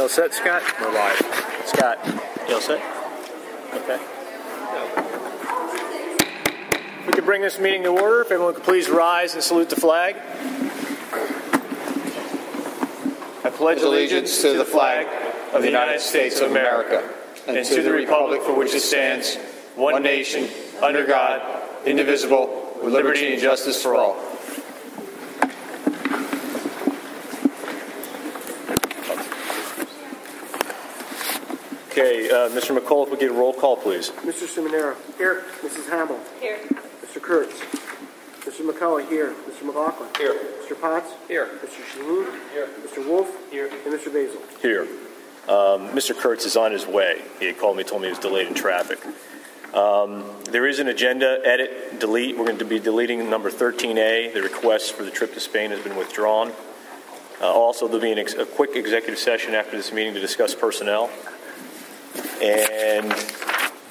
all set, Scott? We're live. Scott, you all set? Okay. We could bring this meeting to order. If everyone could please rise and salute the flag. I pledge allegiance to the flag of the United States of America and to the republic for which it stands, one nation, under God, indivisible, with liberty and justice for all. Okay, Mr. McCullough, if we get a roll call, please. Mr. Seminara. Here. Mrs. Hamill. Here. Mr. Kurtz. Mr. McCullough. Here. Mr. McLaughlin. Here. Mr. Potts. Here. Mr. Shaheen. Here. Mr. Wolf. Here. And Mr. Basil. Here. Mr. Kurtz is on his way. He had called me, told me he was delayed in traffic. There is an agenda, edit, delete. We're going to be deleting number 13A. The request for the trip to Spain has been withdrawn. Also, there'll be a quick executive session after this meeting to discuss personnel. And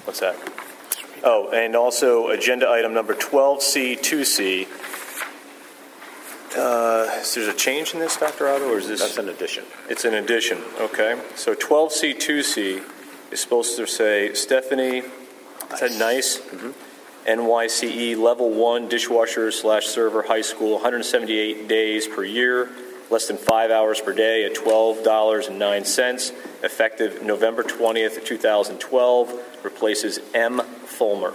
what's that? Oh, and also agenda item number 12C, 2C. Is there a change in this, Dr. Otto, or is this? That's an addition. It's an addition, okay. So 12C, 2C is supposed to say Stephanie, is that nice? Mm-hmm. NYCE Level 1 dishwasher/server high school, 178 days per year, less than 5 hours per day at $12.09, effective November 20th, 2012, replaces M. Fulmer.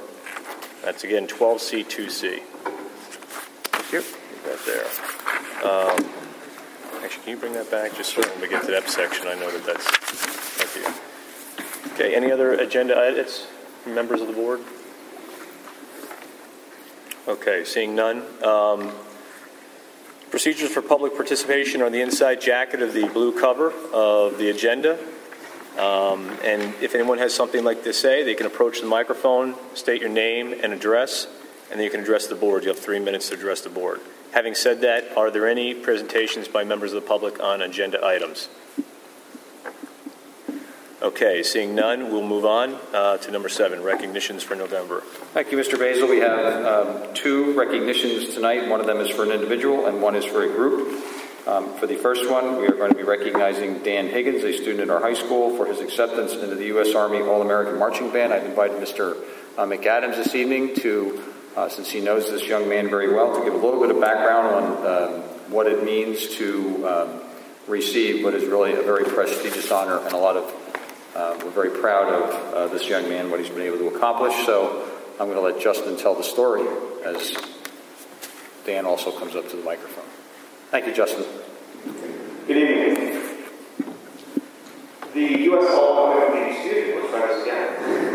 That's again 12C, 2C. Thank you. Leave that there. Actually, can you bring that back just so when we get to that section, I know that's, thank you. Okay, any other agenda edits from members of the board? Okay, seeing none. Procedures for public participation are on the inside jacket of the blue cover of the agenda. And if anyone has something like to say, they can approach the microphone, state your name and address, and then you can address the board. You have 3 minutes to address the board. Having said that, are there any presentations by members of the public on agenda items? Okay, seeing none, we'll move on to number 7, recognitions for November. Thank you, Mr. Basil. We have 2 recognitions tonight. One of them is for an individual and one is for a group. For the first one, we are going to be recognizing Dan Higgins, a student at our high school, for his acceptance into the U.S. Army All-American Marching Band. I've invited Mr. McAdams this evening to, since he knows this young man very well, to give a little bit of background on what it means to receive what is really a very prestigious honor, and a lot of we're very proud of this young man, what he's been able to accomplish. So I'm going to let Justin tell the story as Dan also comes up to the microphone. Thank you, Justin. Good evening. The U.S.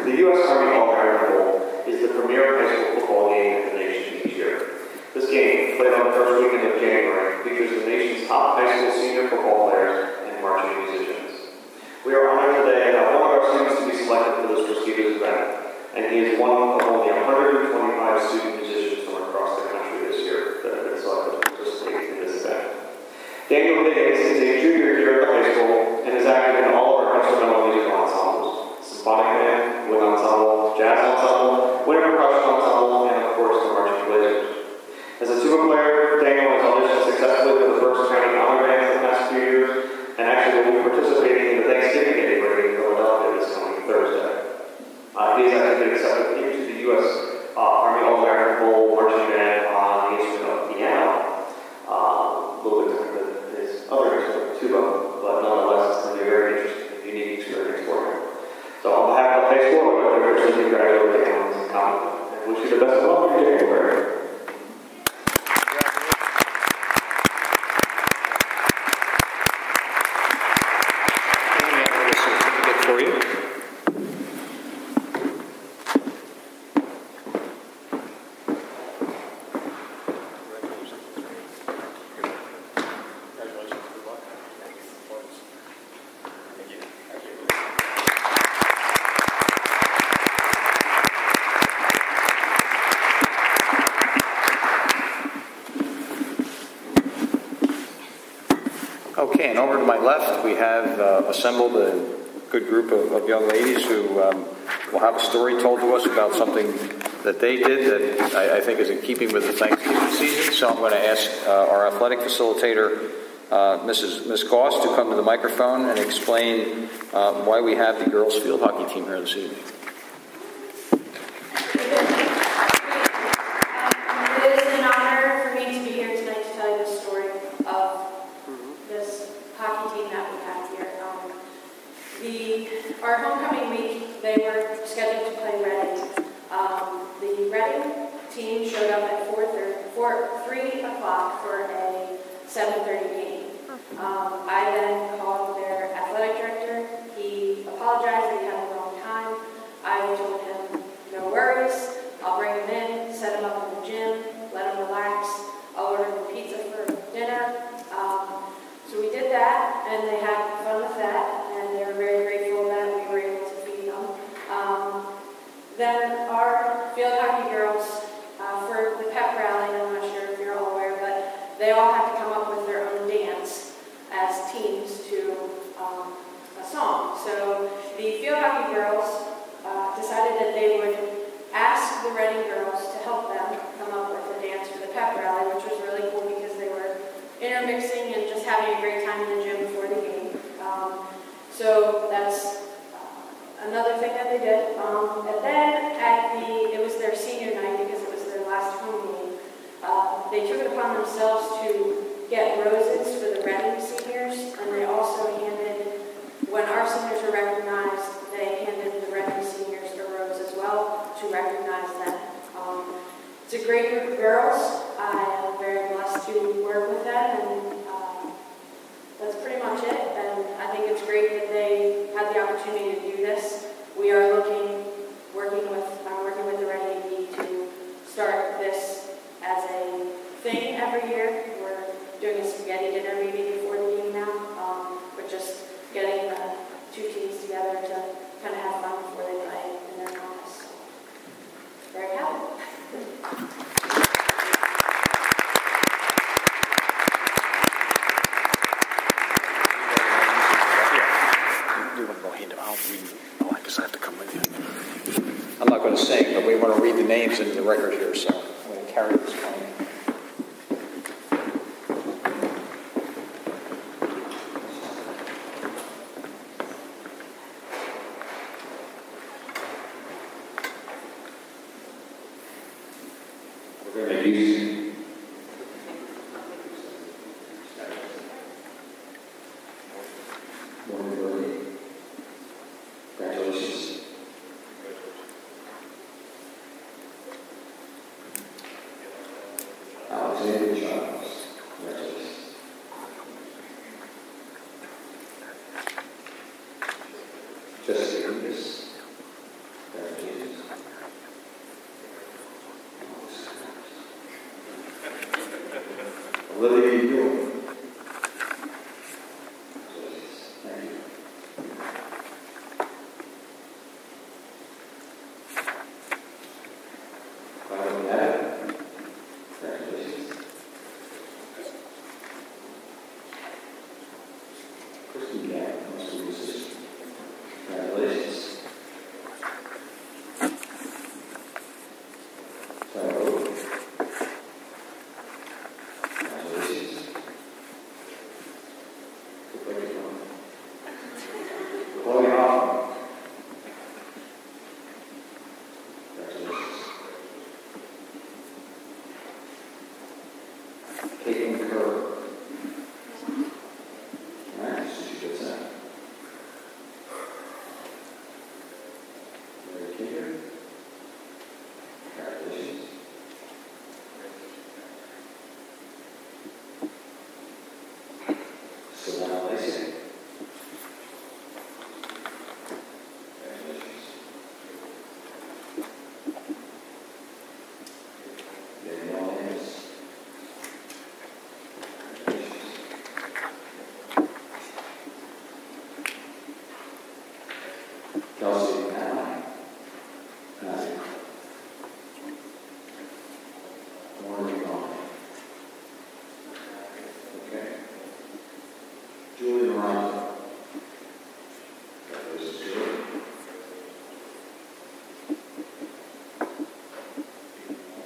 The U.S. Army All-American Bowl is the premier high school football game in the nation each year. This game, played on the first weekend of January, features the nation's top high school senior football players and marching musicians. We are honored today to have one of our students to be selected for this prestigious event, and he is one of only 125 student musicians from across the country this year that have been selected to participate in this event. Daniel Higgins is a junior here at the high school and is active in all of our instrumental musical ensembles: symphonic band, wind ensemble, jazz ensemble, wind percussion ensemble, and of course the marching blazers. As a tuba player, Daniel has auditioned successfully for the Berks County Honor Bands in the past few years, and actually will be participating in the Thanksgiving Day parade in Philadelphia this coming Thursday. He has actually been accepted into the U.S. Army All-American Bowl Marching Band on the instrument of piano, a little bit different than his other instrument, tuba, but nonetheless it's going to be a very interesting and unique experience for him. So on behalf of the high school, I'd like to personally congratulate him on his accomplishment and wish you the best of luck in January. Okay, and over to my left, we have assembled a good group of young ladies who will have a story told to us about something that they did that I think is in keeping with the Thanksgiving season. So I'm going to ask our athletic facilitator, Ms. Goss to come to the microphone and explain why we have the girls field hockey team here this evening. It is an honor for me to be here tonight to tell you the story of this hockey team that we have here. Our homecoming week, they were scheduled to play Reading. The Reading team showed up at 3 o'clock for a 7:30 game. I then called their athletic director. He apologized that he had the wrong time. I told him, no worries, I'll bring him in, set him up in the gym, let him relax, I'll order them pizza for dinner. So we did that, and they had fun with that, and they were very grateful that we were able to feed them. Then our field hockey girls, for the pep rally, I'm not sure if you're all aware, but they all had to come up with their own dance as teams to a song. So the field hockey girls decided that they would ask the Reading girls to help them come up with a dance for the pep rally, which was really cool because they were intermixing and just having a great time in the gym before the game. So that's another thing that they did. And then it was their senior night because it was their last home game. They took it upon themselves to get roses for the Reading seniors, and they also handed, when our seniors were recognized, they handed the Reading seniors a rose as well to recognize them. It's a great group of girls. I am very blessed to work with them, and that's pretty much it. And I think it's great that they had the opportunity to do this. We are working with the Reading AD to start this as a thing every year. We're doing a spaghetti dinner maybe before the game now, but just getting the two teams together to kind of have fun before they play in their contests. So, there you have it. I'm not going to sing, but we want to read the names into the record here, so I'm going to carry this one. We're going to use congratulations. Alexander Charles, congratulations. Jessica Lucas, congratulations. Olivia York, congratulations. Thank you. Violet Abbott, congratulations. Christine Gabb, most of your sister. Congratulations. Sarah Oak. Congratulations. Good luck, everyone. Chloe Hoffman. Congratulations. Caitlin Kerr. All right, so she gets that. Mary Kinger. Congratulations. Savannah Lacey. Congratulations. Danielle Hayes. Kelsey Allen. Warren Gone. Okay. Julie Lorenzo. Congratulations, Julie.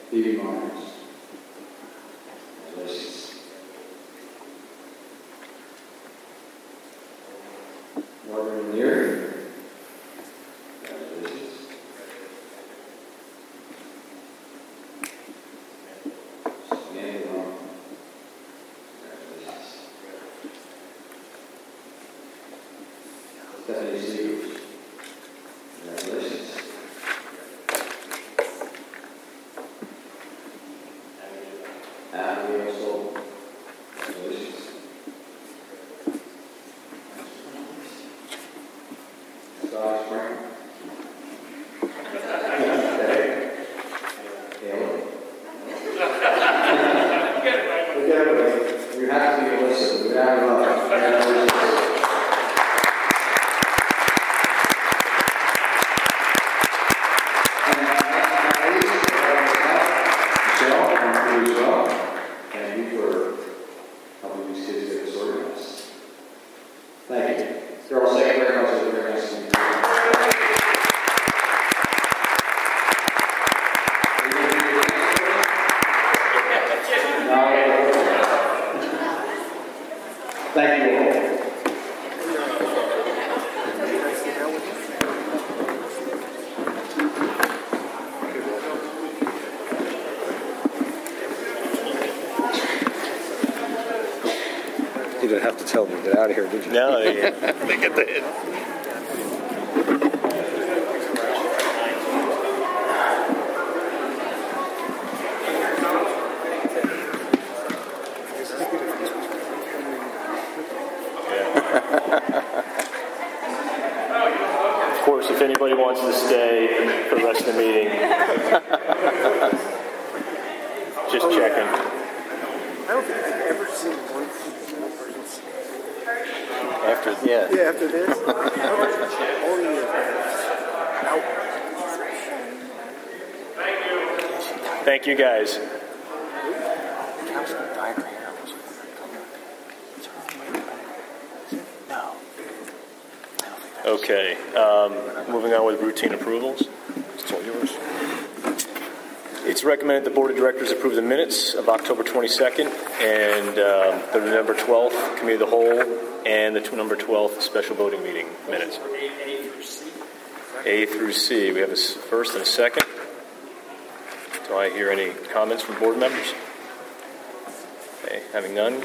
Phoebe Myers. Congratulations. Margaret Lear. Congratulations. Samantha Long. Congratulations. Stephanie Seegers. Congratulations. Abigail Soul. Congratulations. Josh Brown. Caleb. You have to be a listener. We have enough. Thank you for helping these kids get this organized. Thank you. They're all saying very much. Very nice to meet you. Thank you all. You didn't have to tell me to get out of here, did you? No, yeah. They get the hit. Of course, if anybody wants to stay for the rest of the meeting, just checking. I don't think I've ever seen one person stay. After, yeah. Yeah, after this. Only Thank you, guys. Okay, moving on with routine approvals. It's all yours. It's recommended the Board of Directors approve the minutes of October 22nd and the November 12th Committee of the Whole and the November 12th Special Voting Meeting minutes. A through C. We have a first and a second. Do I hear any comments from board members? Okay, having none,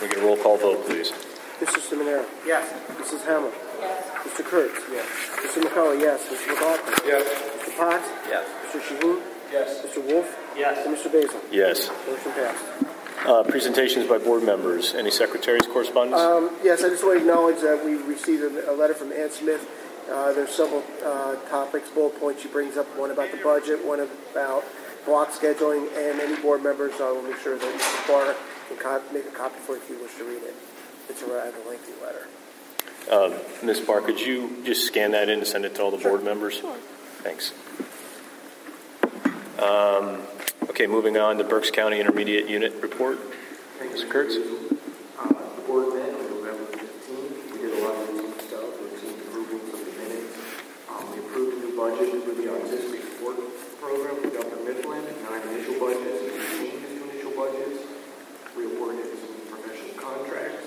we get a roll call vote, please. Mr. Seminara. Yes. Mrs. Hamel. Yes. Mr. Kurtz. Yes. Mr. McCullough, yes. Mr. McLaughlin. Yes. Mr. Potts. Yes. Mr. Shaheen. Yes. Mr. Wolf. Yes. And Mr. Basil. Yes. Motion passed. Presentations by board members. Any secretaries' correspondence? Yes, I just want to acknowledge that we received a letter from Ann Smith. There's several topics, bullet points she brings up, one about the budget, one about block scheduling, and any board members, I will make sure that Mr. Barr can make a copy for it if you wish to read it. It's a rather lengthy letter. Ms. Barr, could you just scan that in and send it to all the board members? Sure. Thanks. Okay, moving on to Berks County Intermediate Unit Report. Mr. Kurtz? The board met on November 15th. We did a lot of routine stuff, routine improvements of the minutes. We approved a new budget for the autistic support program for Governor Midland, 9 initial budgets, and 18 initial budgets. We awarded some professional contracts.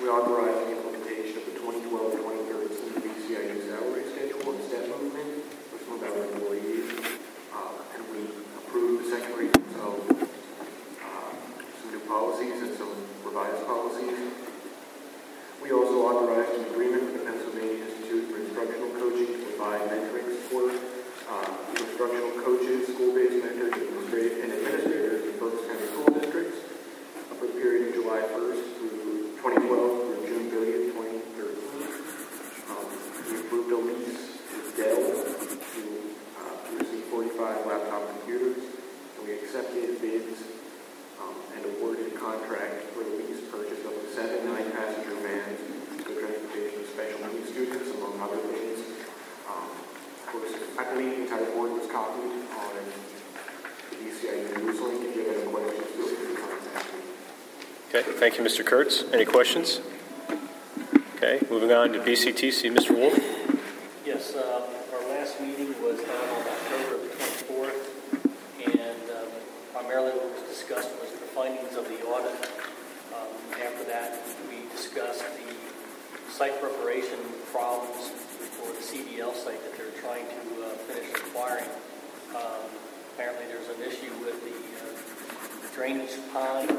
We authorized the implementation of the 2012-2013 BCIU salary schedule and step movement for some of our employees. And we approved the second reading of some new policies and some revised policies. We also authorized an agreement with the Pennsylvania Institute for Instructional Coaching to provide mentoring support to instructional coaches, school-based mentors, and administrators in Berks County School Districts for the period of July 1st through 2012 through June 30th, 2013. We approved a lease with Dell to receive 45 laptop computers, and we accepted bids and awarded a contract for the lease purchase of 7 9-passenger vans for transportation of special needs students, among other things. Of course, I believe the entire board was copied on the BCIU news link. If you have any questions, feel free to contact me. Okay, thank you, Mr. Kurtz. Any questions? Okay, moving on to BCTC, Mr. Wolf. Yes, our last meeting was held on October the 24th, and primarily what was discussed was the findings of the audit. After that, we discussed the site preparation problems for the CDL site that they're trying to finish acquiring. Apparently there's an issue with the drainage pond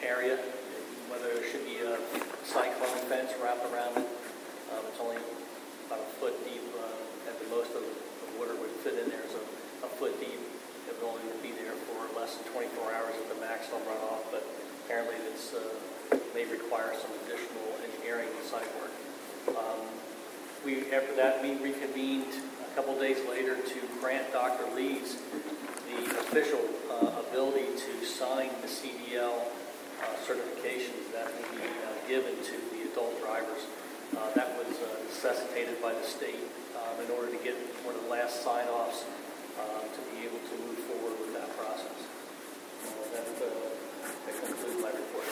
area, whether there should be a cyclone fence wrapped around it. It's only about a foot deep, at the most of the water would fit in there, so a foot deep. It would only be there for less than 24 hours at the maximum runoff, but apparently it's may require some additional engineering and site work. After that, we reconvened a couple days later to grant Dr. Lees the official ability to sign the CDL certifications that will be given to the adult drivers. That was necessitated by the state in order to get one of the last sign-offs to be able to move forward with that process. That concludes my report.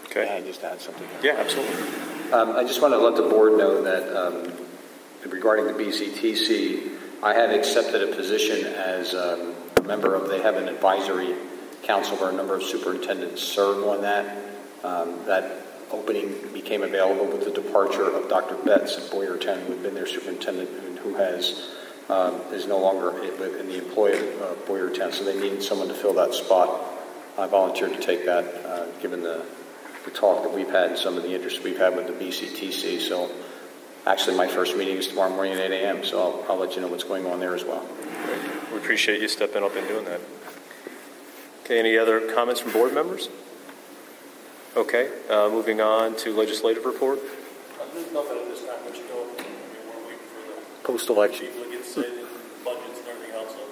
Okay. Can I just add something? Yeah, absolutely. I just want to let the board know that regarding the BCTC, I have accepted a position as a member of, they have an advisory council where a number of superintendents serve on that. That opening became available with the departure of Dr. Betts of Boyertown, who had been their superintendent, who is no longer in the employ of Boyertown, so they needed someone to fill that spot. I volunteered to take that, given the talk that we've had and some of the interest we've had with the BCTC. So actually my first meeting is tomorrow morning at 8 a.m., so I'll let you know what's going on there as well. Great. We appreciate you stepping up and doing that. Okay, any other comments from board members? Okay, moving on to legislative report. There's nothing at this time, but you know, we're waiting for the Post-election. chief to get cited, budgets and everything else. So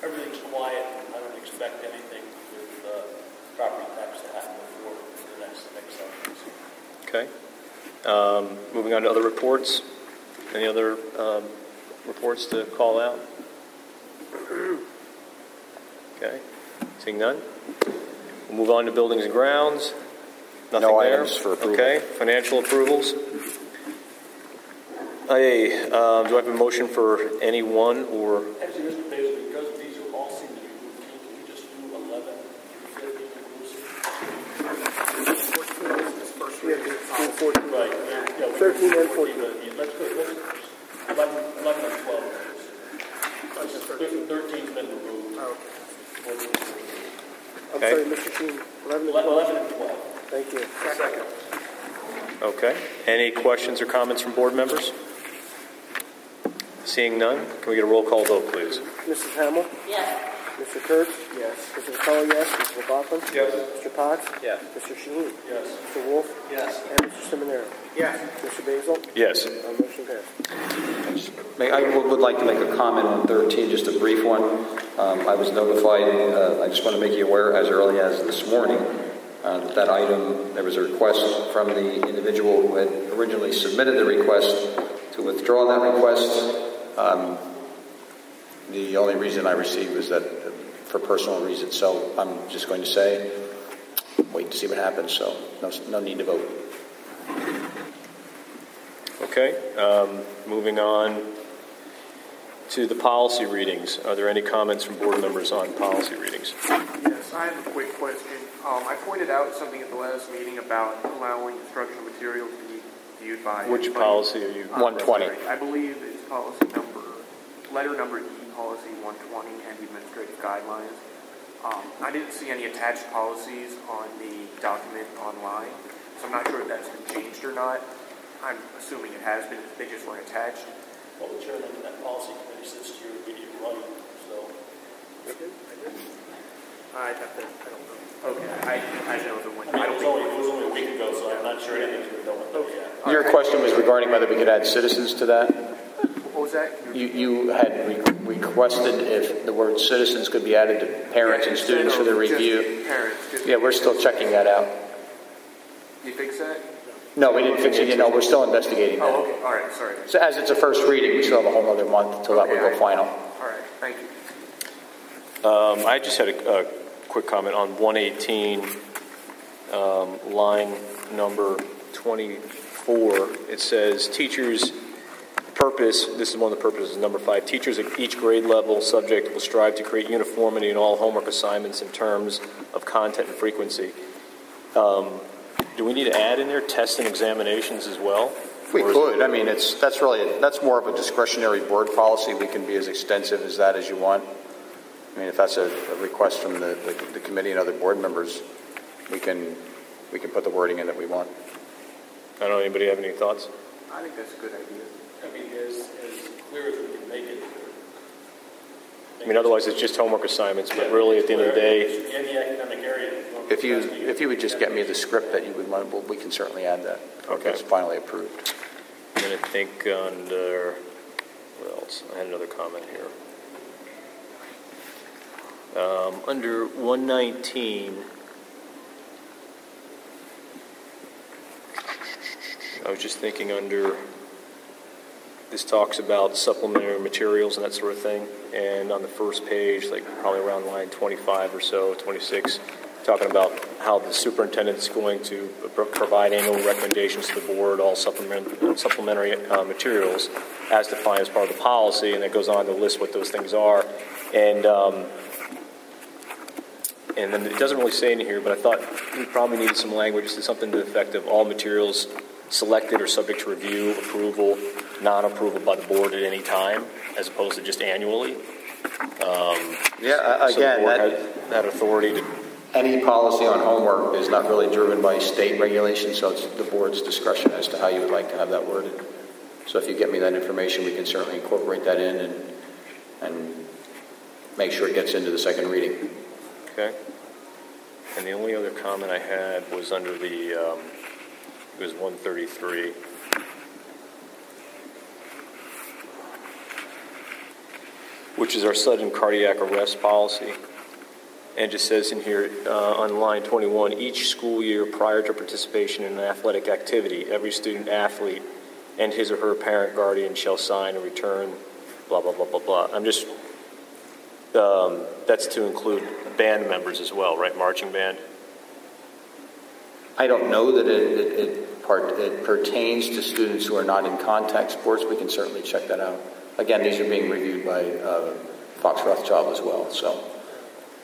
everything's quiet. I don't expect anything with property tax to happen before the next session. Okay. Moving on to other reports. Any other reports to call out? Okay. Seeing none. We'll move on to buildings and grounds. Nothing no there. items for approval. Okay. Financial approvals. Hey, do I have a motion for any one or? Actually, Mr. Paisley, because these are all seem to be routine, can we just do 11 through 15 inclusive? 14 is this first reading. 14. Right. Yeah, we 13 can do and 14. Let's go. 11 and 12. 13's been removed. Oh, okay. I'm Okay. sorry, Mr. Sheen. 11 and 12. 11 and 12. Thank you. Second. Okay. Any questions or comments from board members? Seeing none, can we get a roll call vote, please? Mrs. Hamill? Yes. Mr. Kurtz? Yes. Mrs. McCullough, yes. Mr. McLaughlin? Yes. Mr. Potts? Yes. Mr. Sheen? Yes. Mr. Wolf? Yes. And Mr. Seminara? Yes. Mr. Basil? Yes. Motion passed. I would like to make a comment on 13, just a brief one. I was notified, I just want to make you aware, as early as this morning, that item, there was a request from the individual who had originally submitted the request to withdraw that request. The only reason I received was that for personal reasons. So I'm just going to say, wait to see what happens. So no need to vote. Okay. Moving on to the policy readings. Are there any comments from board members on policy readings? Yes, I have a quick question. I pointed out something at the last meeting about allowing instructional materials to be viewed by... Which policy are you? 120. I believe it's policy number, letter number E, policy 120, and the administrative guidelines. I didn't see any attached policies on the document online, so I'm not sure if that's been changed or not. I'm assuming it has been, they just weren't attached. Well, the chairman of that policy committee sits to your immediate right, so. I'd have to, I don't know. Okay, I know the one. I mean, it was only a week ago, so I'm not sure anything's been done with it yet. Your question was regarding whether we could add citizens to that? What was that? You had requested if the word citizens could be added to parents and students for the review. Parents. Yeah, we're still checking that out. You fix that? No, we didn't fix it. We're still investigating that. Oh, okay. All right. Sorry. So as it's a first reading, we still have a whole other month until that would go final. All right. Thank you. I just had a quick comment on 118, line number 24. It says teachers' purpose, this is one of the purposes, number 5, teachers at each grade level subject will strive to create uniformity in all homework assignments in terms of content and frequency. do we need to add in there tests and examinations as well? We Or is could. it- I mean, that's more of a discretionary board policy. We can be as extensive as that as you want. I mean, if that's a request from the committee and other board members, we can put the wording in that we want. I don't know, anybody have any thoughts? I think that's a good idea. I mean, as clear as we can make it. I mean, otherwise it's just homework assignments, but really at the end of the day, In the academic area. If you would just get me the script that you would want, well, we can certainly add that. Okay. It's finally approved. I'm going to think under, what else? I had another comment here. Under 119, I was just thinking under, this talks about supplementary materials and that sort of thing, and on the first page, like probably around line 25 or so, 26, talking about how the superintendent's going to provide annual recommendations to the board, all supplementary materials as defined as part of the policy, and it goes on to list what those things are. And then it doesn't really say in here, but I thought we probably needed some language to something to the effect of all materials selected or subject to review, approval, non-approval by the board at any time, as opposed to just annually. Yeah, so again, the board had that authority to. any policy on homework is not really driven by state regulation, so it's the board's discretion as to how you would like to have that worded. So if you get me that information, we can certainly incorporate that in and make sure it gets into the second reading. Okay. And the only other comment I had was under the, it was 133. Which is our sudden cardiac arrest policy. And it just says in here on line 21, each school year prior to participation in an athletic activity, every student athlete and his or her parent guardian shall sign and return, blah, blah, blah, blah, blah. I'm just, that's to include band members as well, right? Marching band? I don't know that it pertains to students who are not in contact sports. We can certainly check that out. Again, these are being reviewed by Fox Rothschild as well. So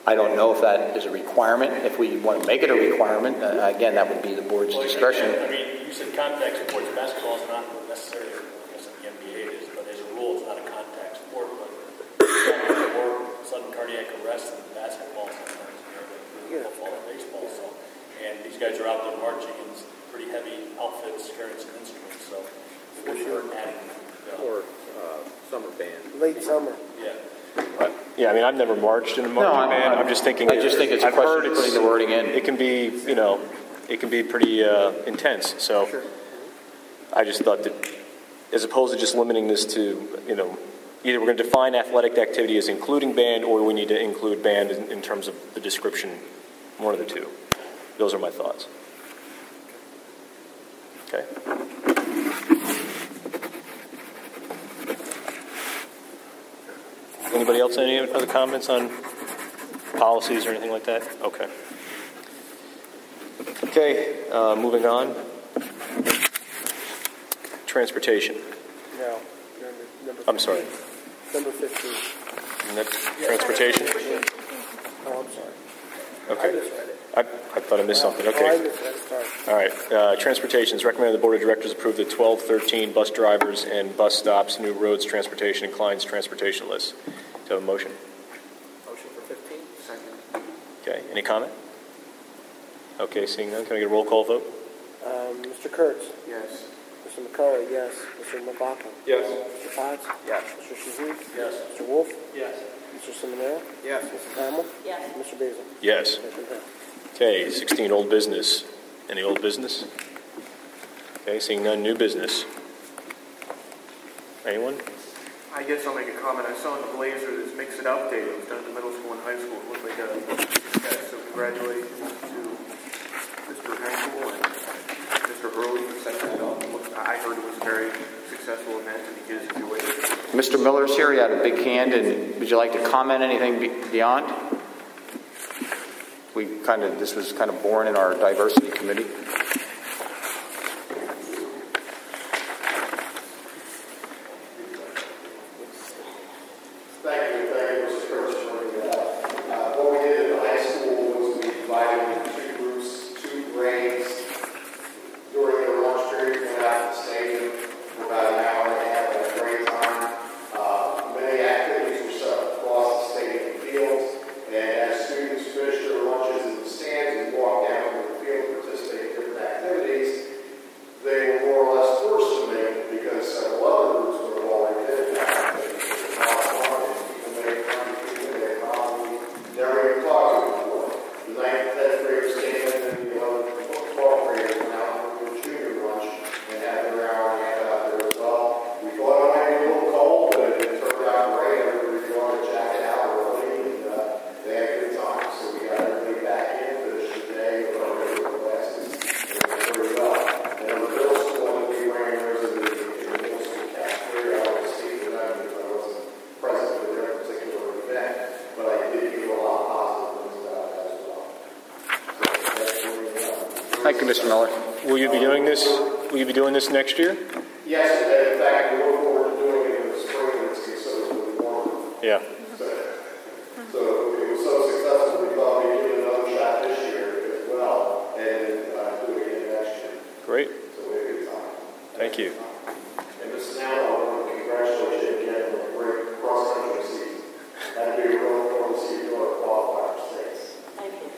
I don't know if that is a requirement. If we want to make it a requirement, again, that would be the board's discretion. I mean, you said contact sports. Basketball is not necessarily, I guess the NBA it is, but as a rule, it's not a contact sport. But sudden cardiac arrest in basketball sometimes, football and baseball. So, and these guys are out there marching in pretty heavy outfits, carrying some instruments. So, for sure, adding. Or summer band. Late summer. Yeah. Yeah, I mean, I've never marched in a marching band. I'm just thinking. I just think it's a question of putting the wording in. It can be, it can be pretty intense. So Sure. I just thought that, as opposed to just limiting this to, either we're going to define athletic activity as including band, or we need to include band in terms of the description, one of the two. Those are my thoughts. Okay. Anybody else, any other comments on policies or anything like that? Okay. Okay, moving on. Transportation. No. Number I'm sorry. Number 15. Next, transportation? Oh, I'm sorry. Okay. I misread it. I thought I missed something. Oh, I Okay. misread it. Sorry. All right. Transportation is recommended the Board of Directors approve the 12-13 bus drivers and bus stops, new roads, transportation, and Klein's transportation list. Do you have a motion? Motion for 15? Second. Okay. Any comment? Okay. Seeing none, can I get a roll call vote? Mr. Kurtz. Yes. Mr. McCullough, yes. Mr. McLaughlin. Yes. Mr. Potts. Yes. Mr. Shahid. Yes. Mr. Wolf. Yes. Mr. Seminara. Yes. Mrs. Hamill. Yes. Mr. Basil. Yes. Motion passed. Okay. 16, old business. Any old business? Okay. Seeing none, new business. Anyone? I guess I'll make a comment. I saw in the Blazer this Mix It Up Day that was done at the middle school and high school. It looked like a success, so congratulations to Mr. Henkel and Mr. Hurley for setting that up. I heard it was a very successful event and the kids enjoyed it. Mr. Miller's here. You had a big hand, and would you like to comment anything beyond? This was kind of born in our diversity committee. Thank you, Mr. Kurtz, for bringing that up. What we did in the high school was we divided into two groups, two grades, Mr. Miller. Will you be doing this? Will you be doing this next year? Yes, and in fact, we look forward to doing it in the spring when it's considerably warmer. Yeah. So it was so successful, we thought we'd give it another shot this year as well, and do it again next year. Great. So we had a good time. Thank you. And Mrs. Allen, I want to congratulate you again on a great cross-country season. That'd be really fun to see you qualify for states. Thank you.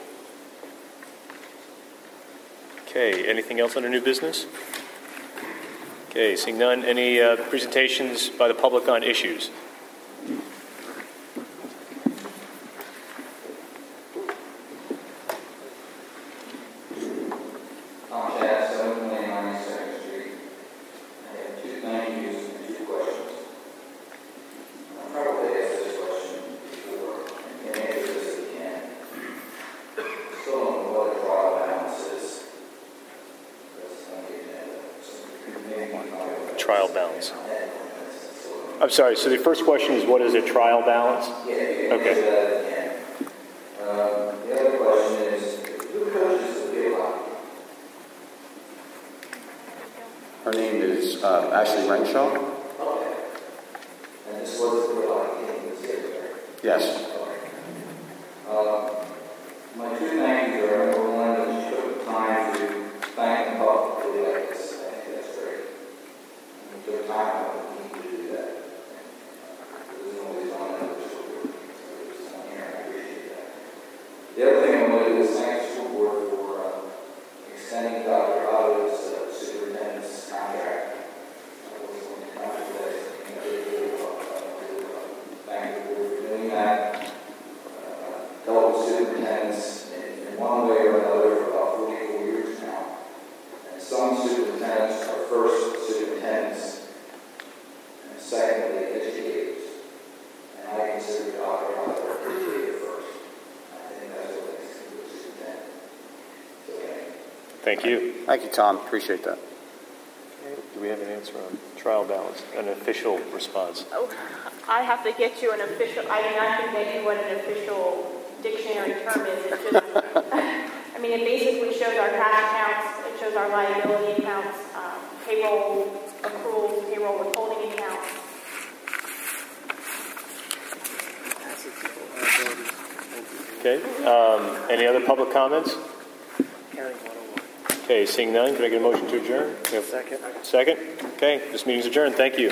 Okay, anything else under new business? Okay, seeing none, any presentations by the public on issues? Tom Chad, 729 2nd Street. I have two thank yous and two questions. I'll probably ask this question before and answer this again. Still don't know what a trial balance is. Trial balance. I'm sorry, so the first question is, what is a trial balance? Yeah, okay. The other question is, who coaches the field hockey? Her name is Ashley Renshaw. Okay. And this was the field hockey team this year, right? Yes. My two thank yous are, number one, that you took the time to thank them publicly like this. I think that's great. And you took time out of the team to do that. This is always on that official board. So it's on here, I appreciate that. The other thing I want to do is thank the school board for extending Dr. Otto's superintendent's contract. I was going to come to that. Thank the board for doing that. Double superintendents in one way or another for about 44 years now. And some superintendents are first superintendents, and secondly, educators. And I consider Dr. Otto an educator first. I think that's what makes him a good superintendent. So, anyway. Thank you. Thank you, Tom. Appreciate that. Do we have an answer on trial balance, an official response? Oh, I have to get you an official, I mean, I can get you what an official dictionary term is. It's just, I mean, it basically shows our cash accounts, it shows our liability accounts, payroll accruals, payroll withholding accounts. Okay. Any other public comments? Okay, seeing none, can I get a motion to adjourn? Second. Second? Okay, this meeting's adjourned. Thank you.